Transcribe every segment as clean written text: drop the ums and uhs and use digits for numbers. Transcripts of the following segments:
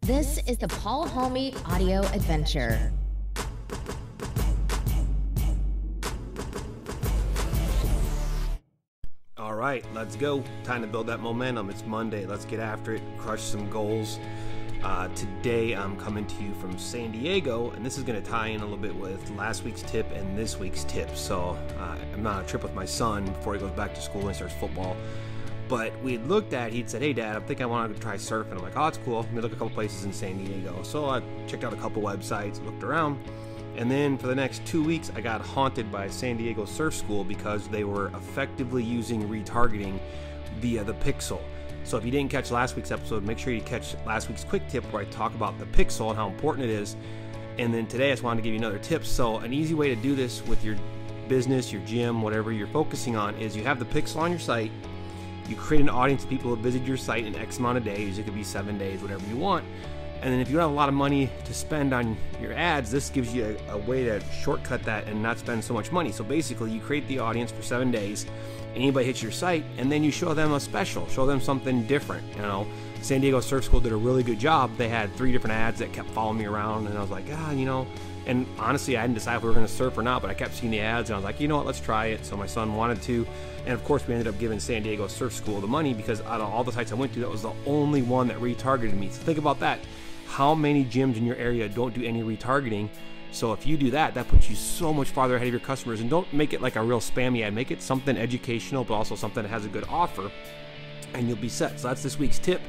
This is the Paul Halme audio adventure. All right, let's go. Time to build that momentum. It's Monday. Let's get after it. Crush some goals. Today I'm coming to you from San Diego, and this is going to tie in a little bit with last week's tip and this week's tip. So I'm on a trip with my son before he goes back to school and starts football. But we had looked at, he'd said, "Hey Dad, I think I want to try surfing." I'm like, "Oh, it's cool. Let me look at a couple places in San Diego." So I checked out a couple websites, looked around, and then for the next 2 weeks, I got haunted by San Diego Surf School because they were effectively using retargeting via the pixel. So if you didn't catch last week's episode, make sure you catch last week's quick tip where I talk about the pixel and how important it is. And then today I just wanted to give you another tip. So an easy way to do this with your business, your gym, whatever you're focusing on is you have the pixel on your site. You create an audience of people who visit your site in X amount of days. It could be 7 days, whatever you want. And then if you don't have a lot of money to spend on your ads, this gives you a way to shortcut that and not spend so much money. So basically you create the audience for 7 days. Anybody hits your site, and then you show them a special, show them something different. You know, San Diego Surf School did a really good job. They had 3 different ads that kept following me around, and I was like, and honestly, I didn't decide if we were going to surf or not, but I kept seeing the ads, and I was like, you know what, let's try it. So my son wanted to, and of course, we ended up giving San Diego Surf School the money because out of all the sites I went to, that was the only one that retargeted me. So think about that. How many gyms in your area don't do any retargeting? So if you do that, that puts you so much farther ahead of your customers. And don't make it like a real spammy ad. Make it something educational, but also something that has a good offer, and you'll be set. So that's this week's tip,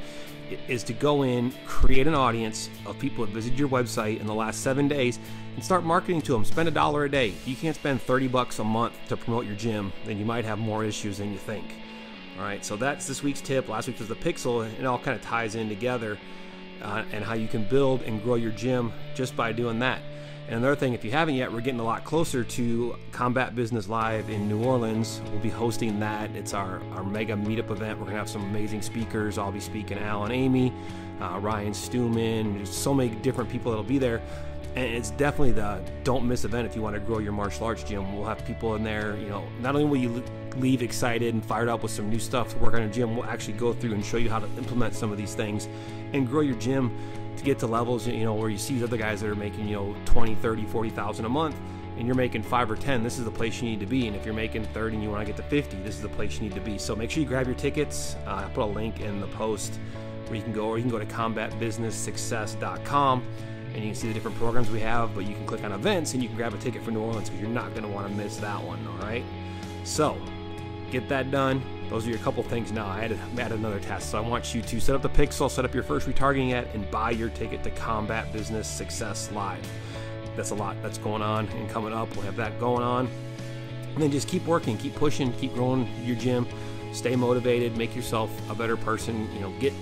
is to go in, create an audience of people that visited your website in the last 7 days, and start marketing to them. Spend $1 a day. If you can't spend $30 a month to promote your gym, then you might have more issues than you think. All right, so that's this week's tip. Last week was the pixel, and it all kind of ties in together, and how you can build and grow your gym just by doing that. And another thing, if you haven't yet, we're getting a lot closer to Combat Business Live in New Orleans. We'll be hosting that. It's our mega meetup event. We're going to have some amazing speakers. I'll be speaking, Al and Amy, Ryan Stewman. There's so many different people that'll be there. And it's definitely the don't miss event if you want to grow your martial arts gym. We'll have people in there, not only will you leave excited and fired up with some new stuff to work on your gym, we'll actually go through and show you how to implement some of these things and grow your gym to get to levels, where you see these other guys that are making, 20, 30, 40,000 a month, and you're making 5 or 10, this is the place you need to be. And if you're making 30 and you want to get to 50, this is the place you need to be. So make sure you grab your tickets. I'll put a link in the post where you can go, or you can go to combatbusinesssuccess.com and you can see the different programs we have, but you can click on events and you can grab a ticket for New Orleans because you're not going to want to miss that one, all right? So get that done. Those are your couple things now. I added another task. So I want you to set up the pixel, set up your first retargeting ad, and buy your ticket to Combat Business Success Live. That's a lot that's going on and coming up. We'll have that going on. And then just keep working, keep pushing, keep growing your gym, stay motivated, make yourself a better person, get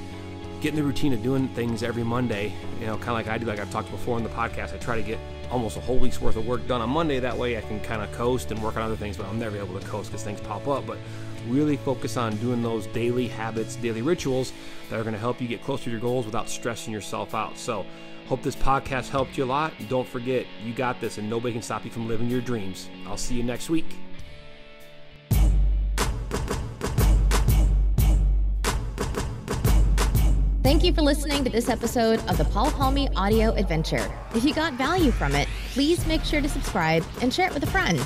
in the routine of doing things every Monday, kind of like I do, like I've talked before in the podcast. I try to get almost a whole week's worth of work done on Monday. That way I can kind of coast and work on other things, but I'm never able to coast because things pop up. But really focus on doing those daily habits, daily rituals that are going to help you get closer to your goals without stressing yourself out. So hope this podcast helped you a lot. Don't forget, you got this, and nobody can stop you from living your dreams. I'll see you next week. Thank you for listening to this episode of the Paul Halme audio adventure. If you got value from it, please make sure to subscribe and share it with a friend.